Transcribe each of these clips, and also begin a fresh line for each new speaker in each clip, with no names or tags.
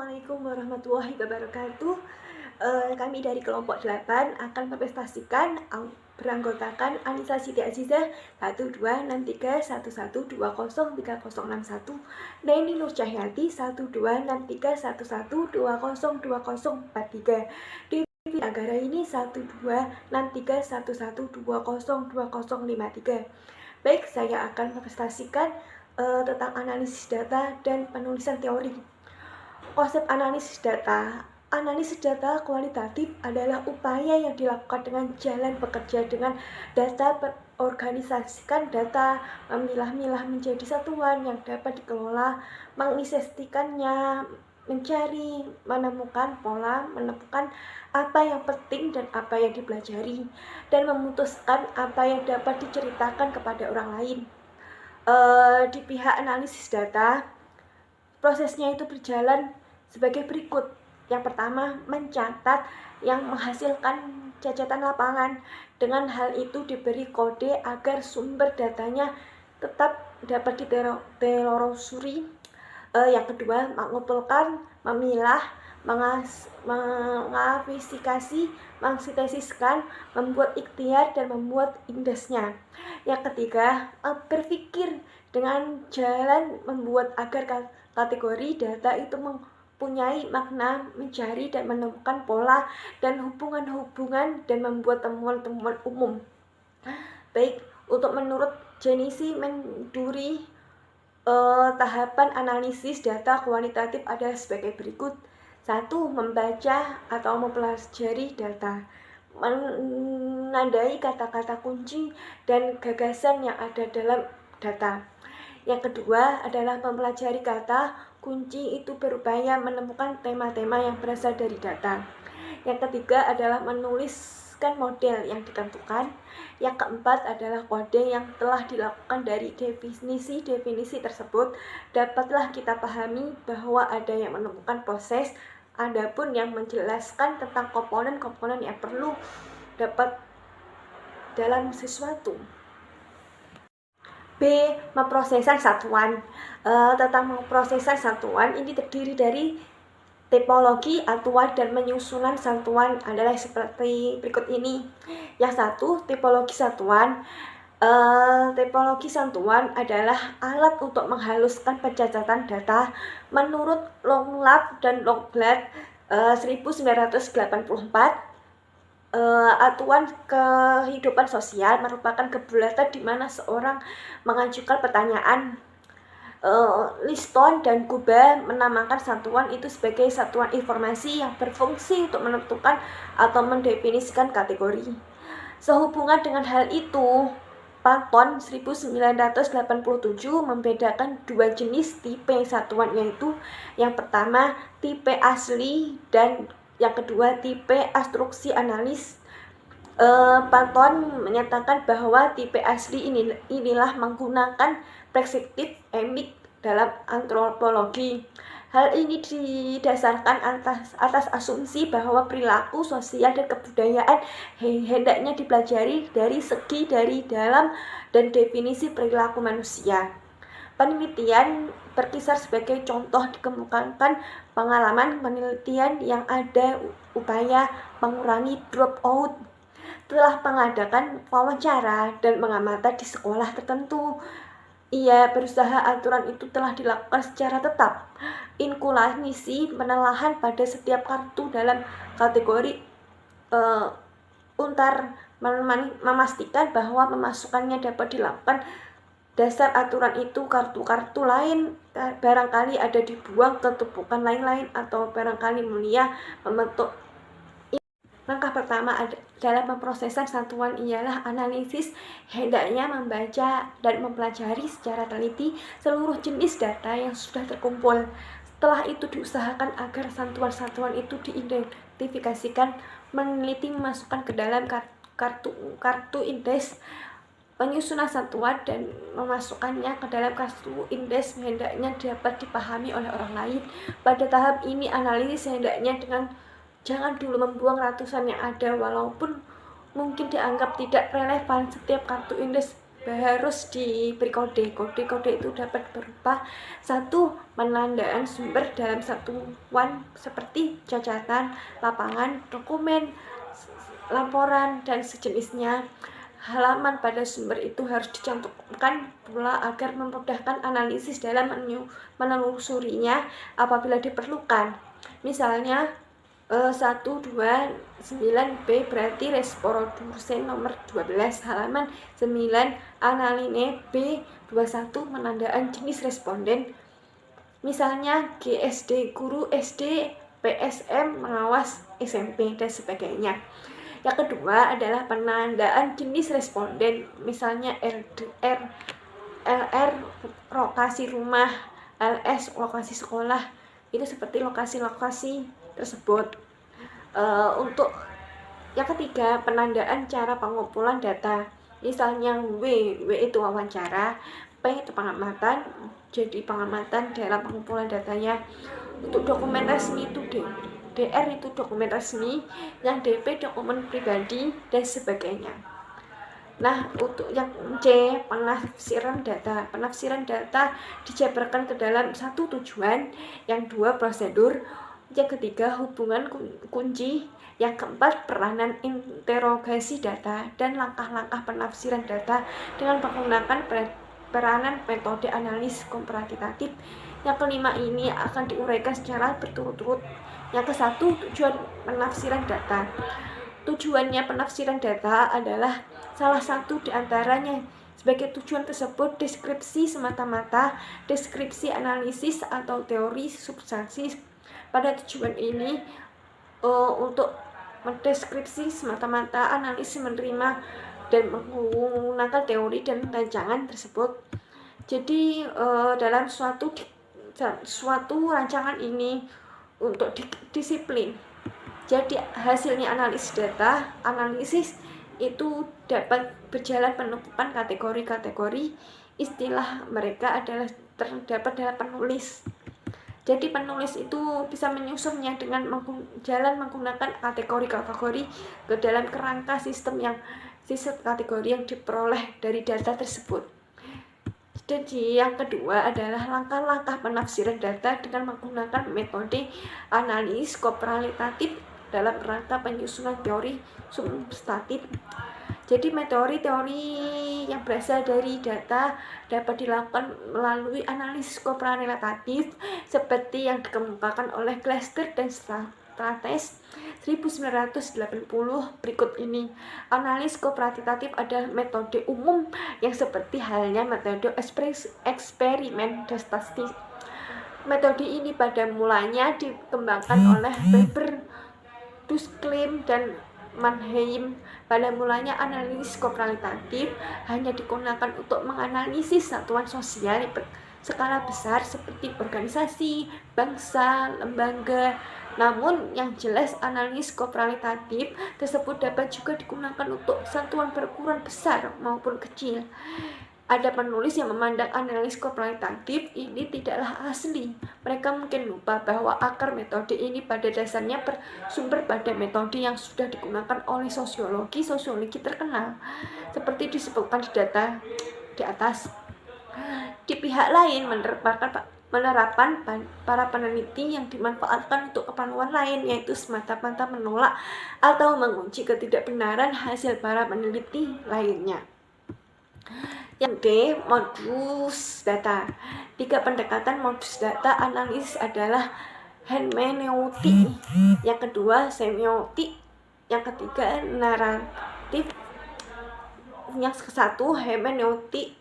Assalamualaikum warahmatullahi wabarakatuh. Kami dari kelompok 8 akan mempresentasikan beranggotakan Anissa Siti Azizah 126311203061, Neni Nur Cahyati 126311202043, Devi Anggara ini 126311202053. Baik, saya akan mempresentasikan tentang analisis data dan penulisan teori. Konsep analisis data kualitatif adalah upaya yang dilakukan dengan jalan bekerja dengan data, mengorganisasikan data, memilah-milah menjadi satuan yang dapat dikelola, menginvestasikannya, mencari, menemukan pola, menemukan apa yang penting dan apa yang dipelajari, dan memutuskan apa yang dapat diceritakan kepada orang lain. Di pihak analisis data, prosesnya itu berjalan sebagai berikut. Yang pertama, mencatat yang menghasilkan catatan lapangan. Dengan hal itu diberi kode agar sumber datanya tetap dapat ditelusuri. Yang kedua, mengumpulkan, memilah, mengavisifikasi, mengsintesiskan, membuat ikhtiar, dan membuat indeksnya. Yang ketiga, berpikir dengan jalan membuat agar kategori data itu mempunyai makna, mencari dan menemukan pola dan hubungan-hubungan, dan membuat temuan-temuan umum. Baik, menurut Jenisi Menduri, tahapan analisis data kualitatif adalah sebagai berikut. 1. Membaca atau mempelajari data, menandai kata-kata kunci dan gagasan yang ada dalam data. Yang kedua adalah mempelajari kata kunci itu berupaya menemukan tema-tema yang berasal dari data. Yang ketiga adalah menuliskan model yang ditentukan. Yang keempat adalah kode yang telah dilakukan. Dari definisi tersebut dapatlah kita pahami bahwa ada yang menemukan proses, adapun yang menjelaskan tentang komponen-komponen yang perlu dapat dalam sesuatu. B. Memprosesan satuan. Tentang memprosesan satuan ini terdiri dari tipologi, atuan, dan menyusunan satuan adalah seperti berikut ini. Yang satu, tipologi satuan. Tipologi satuan adalah alat untuk menghaluskan pencatatan data menurut Longlab dan Longblatt 1984. Atuan kehidupan sosial merupakan kebulatan di mana seorang mengajukan pertanyaan. Liston dan Kuba menamakan satuan itu sebagai satuan informasi yang berfungsi untuk menentukan atau mendefinisikan kategori. Sehubungan dengan hal itu, Patton 1987 membedakan dua jenis tipe satuan, yaitu yang pertama tipe asli dan yang kedua tipe instruksi analis. Patton menyatakan bahwa tipe asli inilah menggunakan perspektif emik dalam antropologi. Hal ini didasarkan atas asumsi bahwa perilaku sosial dan kebudayaan hendaknya dipelajari dari segi dari dalam dan definisi perilaku manusia. Penelitian berkisar sebagai contoh dikemukakan pengalaman penelitian yang ada upaya mengurangi dropout. Telah mengadakan wawancara dan mengamati di sekolah tertentu. Ia berusaha aturan itu telah dilakukan secara tetap. Inkulasi penelahan pada setiap kartu dalam kategori untar memastikan bahwa pemasukannya dapat dilakukan. Dasar aturan itu kartu-kartu lain barangkali ada dibuang ke tumpukan lain-lain atau barangkali mulia membentuk. Langkah pertama dalam pemrosesan satuan ialah analisis. Hendaknya membaca dan mempelajari secara teliti seluruh jenis data yang sudah terkumpul. Setelah itu diusahakan agar satuan-satuan itu diidentifikasikan, meneliti, memasukkan ke dalam kartu indeks. Penyusunan satuan dan memasukkannya ke dalam kartu indeks hendaknya dapat dipahami oleh orang lain. Pada tahap ini analisis hendaknya jangan dulu membuang ratusan yang ada, walaupun mungkin dianggap tidak relevan. Setiap kartu indeks harus diberi kode. Kode itu dapat berupa satu, penandaan sumber dalam satuan seperti catatan, lapangan, dokumen, laporan, dan sejenisnya. Halaman pada sumber itu harus dicantumkan pula agar memudahkan analisis dalam menelusurinya apabila diperlukan. Misalnya 129B berarti reprodusen nomor 12 halaman 9 analine B21 penandaan jenis responden. Misalnya GSD guru SD, PSM mengawas SMP, dan sebagainya. Yang kedua adalah penandaan jenis responden, misalnya LDR, LR lokasi rumah, LS lokasi sekolah. Itu seperti lokasi-lokasi tersebut. Untuk yang ketiga, penandaan cara pengumpulan data, misalnya W itu wawancara, P itu pengamatan, jadi pengamatan dalam pengumpulan datanya. Untuk dokumen resmi itu DR itu dokumen resmi, yang DP dokumen pribadi, dan sebagainya. Nah, untuk yang C, penafsiran data. Penafsiran data dijabarkan ke dalam satu tujuan, yang dua prosedur, yang ketiga hubungan kunci, yang keempat peranan interogasi data, dan langkah-langkah penafsiran data dengan menggunakan peranan metode analis kuantitatif. Yang kelima ini akan diuraikan secara berturut-turut. Yang kesatu, tujuan penafsiran data. Tujuannya penafsiran data adalah salah satu di antaranya. Sebagai tujuan tersebut, deskripsi semata-mata, deskripsi analisis atau teori substansi. Pada tujuan ini, untuk mendeskripsi semata-mata, analisis menerima dan menggunakan teori dan rancangan tersebut. Jadi dalam suatu rancangan ini untuk disiplin. Jadi hasilnya analisis data, analisis itu dapat berjalan penumpukan kategori-kategori. Istilah mereka adalah terdapat dalam penulis. Jadi penulis itu bisa menyusunnya dengan menggunakan kategori-kategori ke dalam kerangka sistem kategori yang diperoleh dari data tersebut. Jadi yang kedua adalah langkah-langkah penafsiran data dengan menggunakan metode analis kualitatif dalam rangka penyusunan teori substantif. Jadi teori yang berasal dari data dapat dilakukan melalui analisis kualitatif seperti yang dikemukakan oleh Glaser dan Strates 1980 berikut ini. Analis kualitatif adalah metode umum yang seperti halnya metode eksperimen dan statistik. Metode ini pada mulanya dikembangkan oleh Weber, Durkheim, dan Mannheim. Pada mulanya analisis kualitatif hanya digunakan untuk menganalisis satuan sosial skala besar seperti organisasi, bangsa, lembaga. Namun yang jelas analisis kualitatif tersebut dapat juga digunakan untuk satuan berukuran besar maupun kecil. Ada penulis yang memandang analisis kualitatif ini tidaklah asli. Mereka mungkin lupa bahwa akar metode ini pada dasarnya bersumber pada metode yang sudah digunakan oleh sosiologi terkenal, seperti disebutkan di data di atas. Di pihak lain, penerapan para peneliti yang dimanfaatkan untuk keperluan lain, yaitu semata-mata menolak atau mengunci ketidakbenaran hasil para peneliti lainnya. Yang D, modus data. 3 pendekatan modus data analisis adalah hermeneutik, yang kedua semiotik, yang ketiga naratif, yang kesatu hermeneutik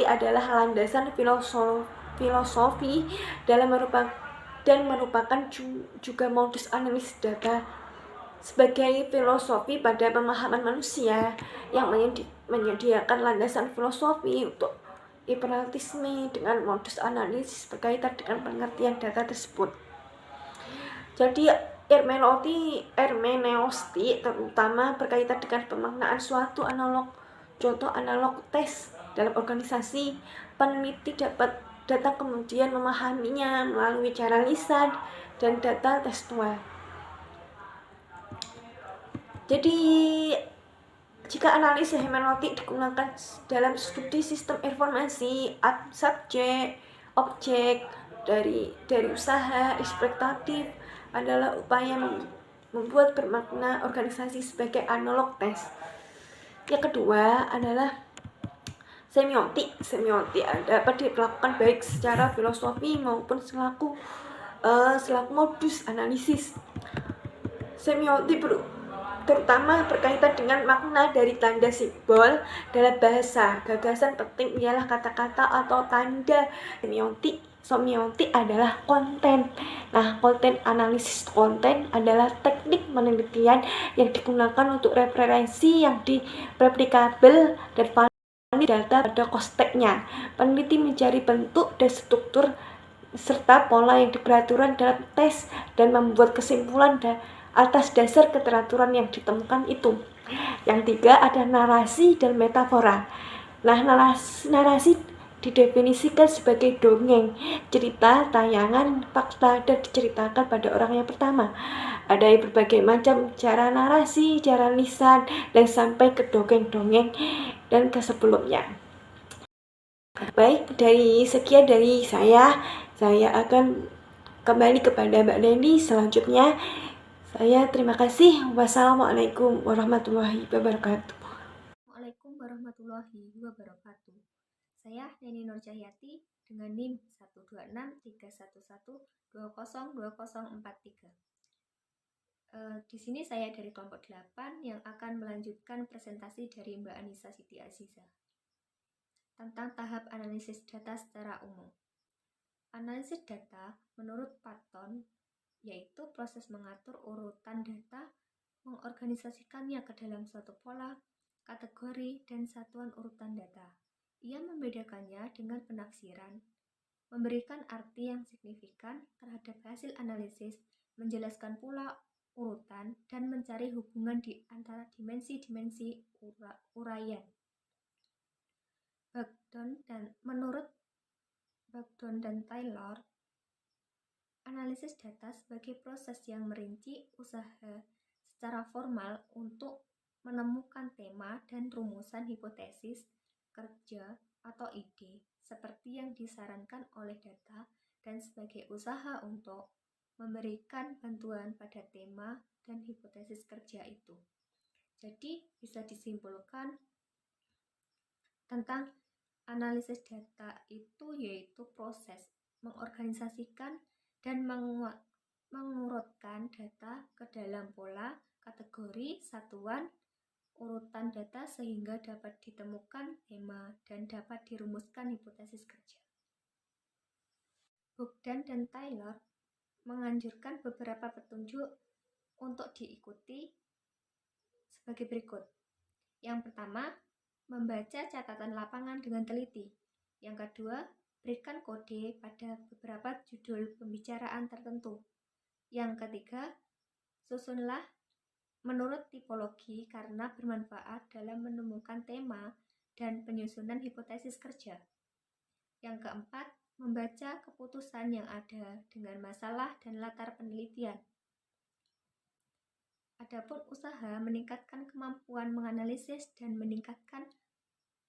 adalah landasan filosofi dalam merupakan juga modus analisis data sebagai filosofi pada pemahaman manusia yang menyediakan landasan filosofi untuk imperatisme dengan modus analisis berkaitan dengan pengertian data tersebut. Jadi hermeneutik terutama berkaitan dengan pemaknaan suatu contoh analog tes dalam organisasi. Peneliti dapat datang kemudian memahaminya melalui cara lisan dan data tekstual. Jadi Jika analisis hermeneutik digunakan dalam studi sistem informasi, subjek, objek dari usaha ekspektatif adalah upaya membuat bermakna organisasi sebagai analog tes. Yang kedua adalah semiotik. Semiotik dapat dilakukan baik secara filosofi maupun selaku modus analisis. Semiotik terutama berkaitan dengan makna dari tanda simbol dalam bahasa. Gagasan penting ialah kata-kata atau tanda. Semiotik adalah konten. Nah, konten analisis konten adalah teknik penelitian yang digunakan untuk referensi yang replikabel dan valid data pada konteksnya. Peneliti mencari bentuk dan struktur serta pola yang diperaturan dalam tes dan membuat kesimpulan atas dasar keteraturan yang ditemukan itu. Yang tiga ada narasi dan metafora. Nah, narasi didefinisikan sebagai dongeng, cerita, tayangan, fakta, dan diceritakan pada orang yang pertama. Ada berbagai macam cara narasi, cara lisan, dan sampai ke dongeng-dongeng dan ke sebelumnya. Baik, sekian dari saya akan kembali kepada Mbak Dendi selanjutnya. Saya terima kasih. Wassalamualaikum warahmatullahi wabarakatuh.
Waalaikumsalam warahmatullahi wabarakatuh. Saya Neni Nur Cahyati dengan NIM 1263112020043. Di sini saya dari kelompok 8 yang akan melanjutkan presentasi dari Mbak Anissa Siti Aziza tentang tahap analisis data secara umum. Analisis data menurut Patton yaitu proses mengatur urutan data, mengorganisasikannya ke dalam suatu pola, kategori, dan satuan urutan data. Ia membedakannya dengan penafsiran, memberikan arti yang signifikan terhadap hasil analisis, menjelaskan pula urutan, dan mencari hubungan di antara dimensi-dimensi uraian. Menurut Bagdon dan Taylor, analisis data sebagai proses yang merinci usaha secara formal untuk menemukan tema dan rumusan hipotesis, kerja, atau ide seperti yang disarankan oleh data dan sebagai usaha untuk memberikan bantuan pada tema dan hipotesis kerja itu. Jadi bisa disimpulkan tentang analisis data itu yaitu proses mengorganisasikan dan mengurutkan data ke dalam pola, kategori, satuan, urutan data sehingga dapat ditemukan tema dan dapat dirumuskan hipotesis kerja. Bogdan dan Taylor menganjurkan beberapa petunjuk untuk diikuti sebagai berikut. Yang pertama, membaca catatan lapangan dengan teliti. Yang kedua, berikan kode pada beberapa judul pembicaraan tertentu. Yang ketiga, susunlah menurut tipologi karena bermanfaat dalam menemukan tema dan penyusunan hipotesis kerja. Yang keempat, membaca keputusan yang ada dengan masalah dan latar penelitian. Adapun usaha meningkatkan kemampuan menganalisis dan meningkatkan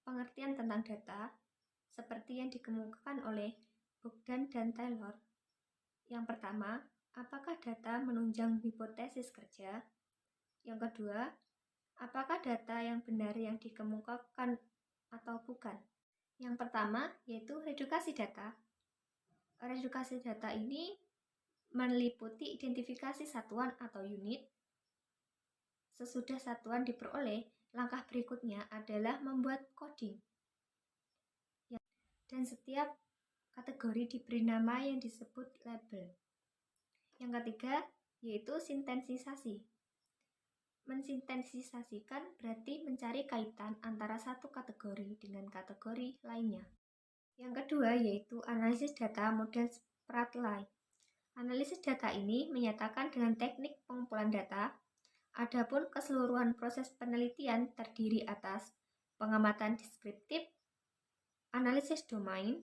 pengertian tentang data, seperti yang dikemukakan oleh Bogdan dan Taylor. Yang pertama, apakah data menunjang hipotesis kerja? Yang kedua, apakah data yang benar yang dikemukakan atau bukan? Yang pertama, yaitu redukasi data. Redukasi data ini meliputi identifikasi satuan atau unit. Sesudah satuan diperoleh, langkah berikutnya adalah membuat coding. Dan setiap kategori diberi nama yang disebut label. Yang ketiga, yaitu sintensisasi. Mensintensisasikan berarti mencari kaitan antara satu kategori dengan kategori lainnya. Yang kedua, yaitu analisis data model Spratly. Analisis data ini menyatakan dengan teknik pengumpulan data. Adapun keseluruhan proses penelitian terdiri atas pengamatan deskriptif, analisis domain,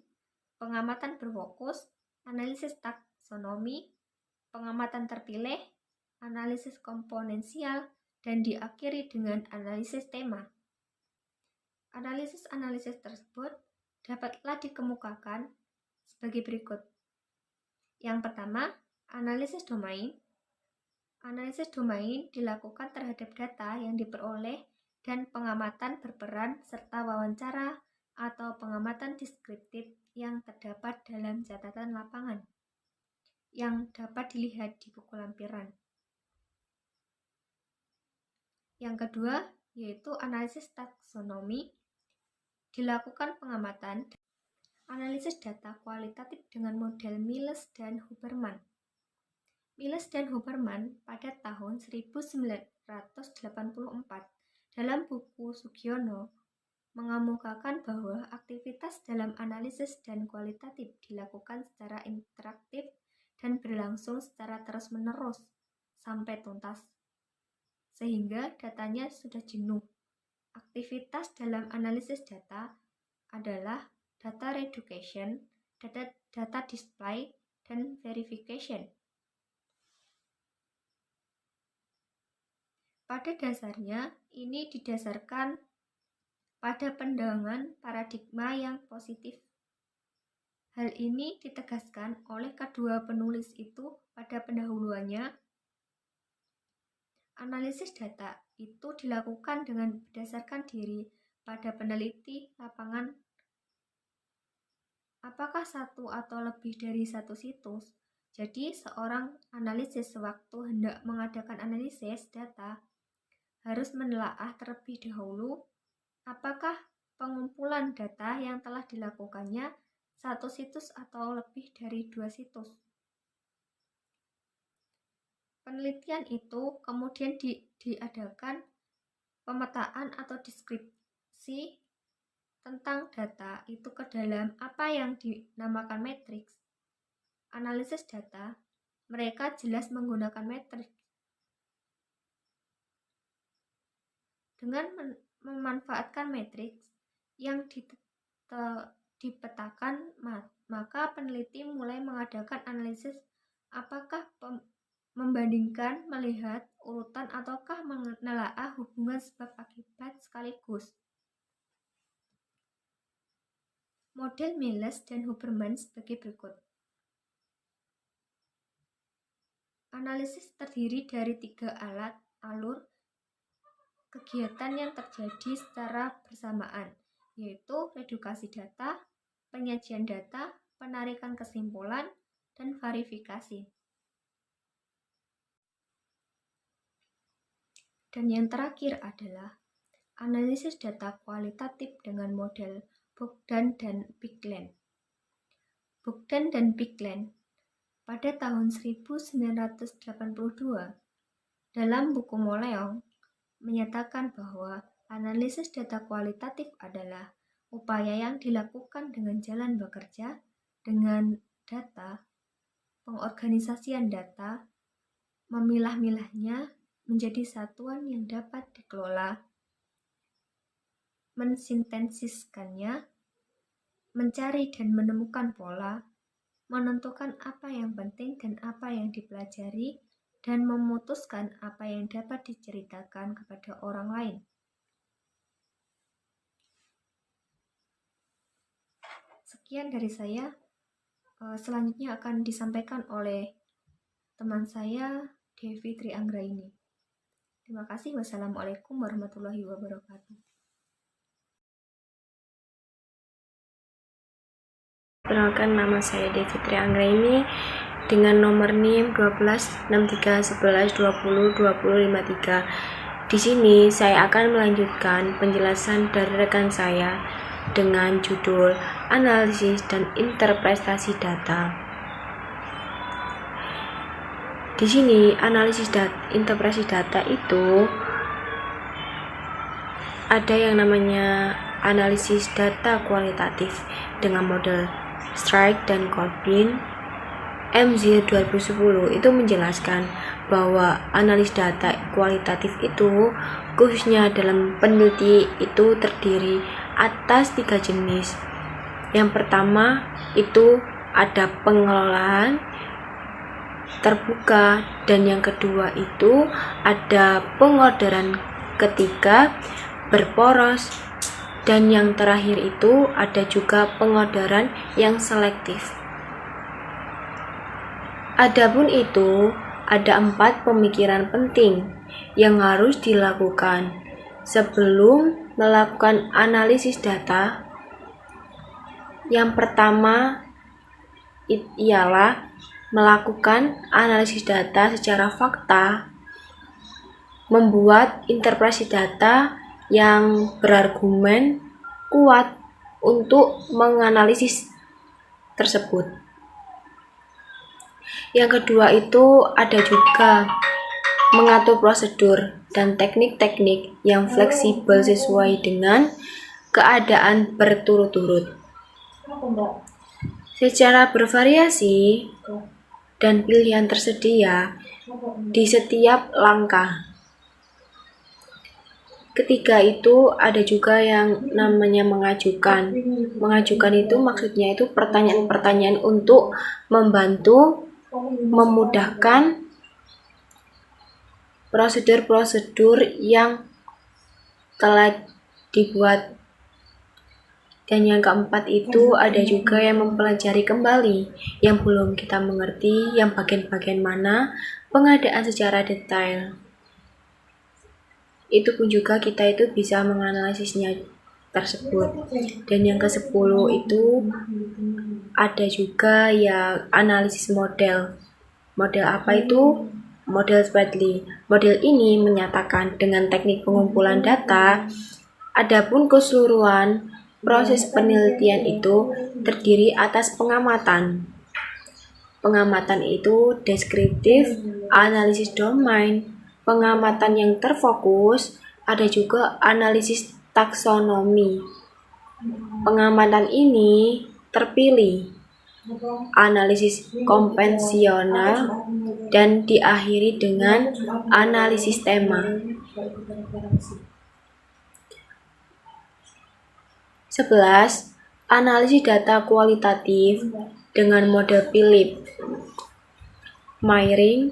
pengamatan berfokus, analisis taksonomi, pengamatan terpilih, analisis komponensial, dan diakhiri dengan analisis tema. Analisis-analisis tersebut dapatlah dikemukakan sebagai berikut. Yang pertama, analisis domain. Analisis domain dilakukan terhadap data yang diperoleh dan pengamatan berperan serta wawancara atau pengamatan deskriptif yang terdapat dalam catatan lapangan yang dapat dilihat di buku lampiran. Yang kedua, yaitu analisis taksonomi. Dilakukan pengamatan analisis data kualitatif dengan model Miles dan Huberman. Miles dan Huberman pada tahun 1984 dalam buku Sugiono mengemukakan bahwa aktivitas dalam analisis dan kualitatif dilakukan secara interaktif dan berlangsung secara terus-menerus sampai tuntas, sehingga datanya sudah jenuh. Aktivitas dalam analisis data adalah data reduction, data display, dan verification. Pada dasarnya, ini didasarkan pada pandangan paradigma yang positif. Hal ini ditegaskan oleh kedua penulis itu pada pendahuluannya. Analisis data itu dilakukan dengan berdasarkan diri pada peneliti lapangan. Apakah satu atau lebih dari satu situs? Jadi, seorang analisis sewaktu hendak mengadakan analisis data harus menelaah terlebih dahulu apakah pengumpulan data yang telah dilakukannya satu situs atau lebih dari dua situs. Penelitian itu kemudian diadakan pemetaan atau deskripsi tentang data itu ke dalam apa yang dinamakan matriks. Analisis data, mereka jelas menggunakan matriks. Dengan memanfaatkan matriks yang dipetakan, maka peneliti mulai mengadakan analisis apakah membandingkan, melihat urutan, ataukah menelaah hubungan sebab akibat sekaligus. Model Miles dan Huberman sebagai berikut. Analisis terdiri dari 3 alur kegiatan yang terjadi secara bersamaan, yaitu redukasi data, penyajian data, penarikan kesimpulan, dan verifikasi. Dan yang terakhir adalah analisis data kualitatif dengan model Bogdan dan Bigland. Bogdan dan Bigland pada tahun 1982 dalam buku Moleong menyatakan bahwa analisis data kualitatif adalah upaya yang dilakukan dengan jalan bekerja dengan data, pengorganisasian data, memilah-milahnya menjadi satuan yang dapat dikelola, mensintesiskannya, mencari dan menemukan pola, menentukan apa yang penting dan apa yang dipelajari, dan memutuskan apa yang dapat diceritakan kepada orang lain. Sekian dari saya. Selanjutnya akan disampaikan oleh teman saya, Devi Trianggraini. Terima kasih. Wassalamualaikum warahmatullahi wabarakatuh.
Perkenalkan, nama saya Devi Trianggraini dengan nomor NIM 126311202053. Di sini saya akan melanjutkan penjelasan dari rekan saya dengan judul Analisis dan Interpretasi Data. Di sini analisis dan interpretasi data itu ada yang namanya analisis data kualitatif dengan model Strike dan Corbin. MZ 2010 itu menjelaskan bahwa analis data kualitatif itu khususnya dalam peneliti itu terdiri atas 3 jenis. Yang pertama itu ada pengelolaan, terbuka, dan yang kedua itu ada pengorderan ketiga berporos, dan yang terakhir itu ada juga pengorderan yang selektif. Adapun itu, ada 4 pemikiran penting yang harus dilakukan sebelum melakukan analisis data. Yang pertama ialah melakukan analisis data secara fakta, membuat interpretasi data yang berargumen kuat untuk menganalisis tersebut. Yang kedua itu ada juga mengatur prosedur dan teknik-teknik yang fleksibel sesuai dengan keadaan berturut-turut. Secara bervariasi dan pilihan tersedia di setiap langkah. Ketiga itu ada juga yang namanya mengajukan. Mengajukan itu maksudnya itu pertanyaan-pertanyaan untuk membantu memudahkan prosedur-prosedur yang telah dibuat. Dan yang keempat itu ada juga yang mempelajari kembali yang belum kita mengerti, yang bagian-bagian mana pengadaan secara detail. Itu pun juga kita itu bisa menganalisisnya tersebut. Dan yang ke-10 itu ada juga ya analisis model. Model apa itu? Model Spradley. Model ini menyatakan dengan teknik pengumpulan data, adapun keseluruhan proses penelitian itu terdiri atas pengamatan. Pengamatan itu deskriptif, analisis domain, pengamatan yang terfokus, ada juga analisis taksonomi. Pengamatan ini terpilih, analisis konvensional, dan diakhiri dengan analisis tema. 11. Analisis data kualitatif dengan model Philip. Myring,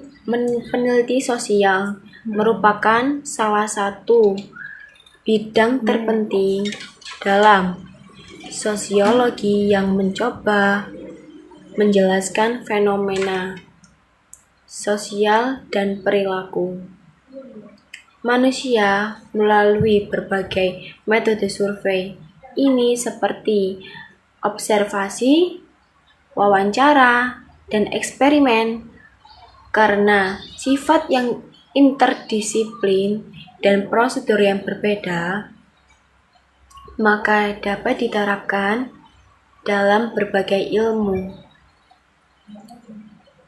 peneliti sosial, merupakan salah satu bidang terpenting dalam sosiologi yang mencoba menjelaskan fenomena sosial dan perilaku manusia melalui berbagai metode survei. Ini seperti observasi, wawancara, dan eksperimen. Karena sifat yang interdisiplin dan prosedur yang berbeda, maka dapat diterapkan dalam berbagai ilmu.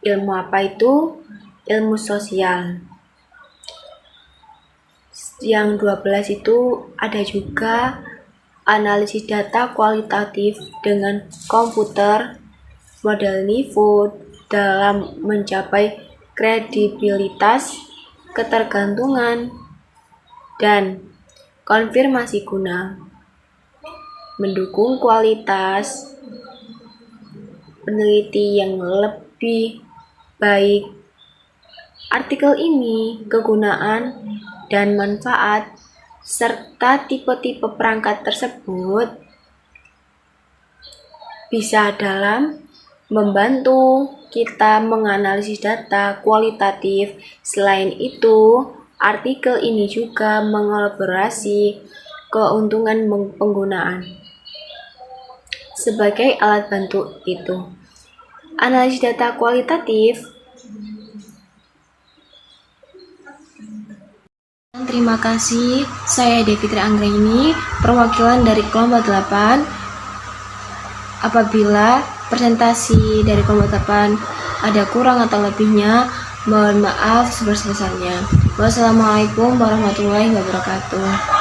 Ilmu apa itu? Ilmu sosial. Yang 12 itu ada juga analisis data kualitatif dengan komputer, model Nivoud dalam mencapai kredibilitas, ketergantungan, dan konfirmasi guna mendukung kualitas peneliti yang lebih baik. Artikel ini kegunaan dan manfaat serta tipe-tipe perangkat tersebut bisa dalam membantu kita menganalisis data kualitatif. Selain itu, artikel ini juga mengelaborasi keuntungan penggunaan sebagai alat bantu itu. Analisis data kualitatif. Terima kasih, saya Devitri Anggraini, perwakilan dari kelompok 8. Apabila presentasi dari kelompok 8 ada kurang atau lebihnya, mohon maaf sebesar-besarnya. Wassalamualaikum warahmatullahi wabarakatuh.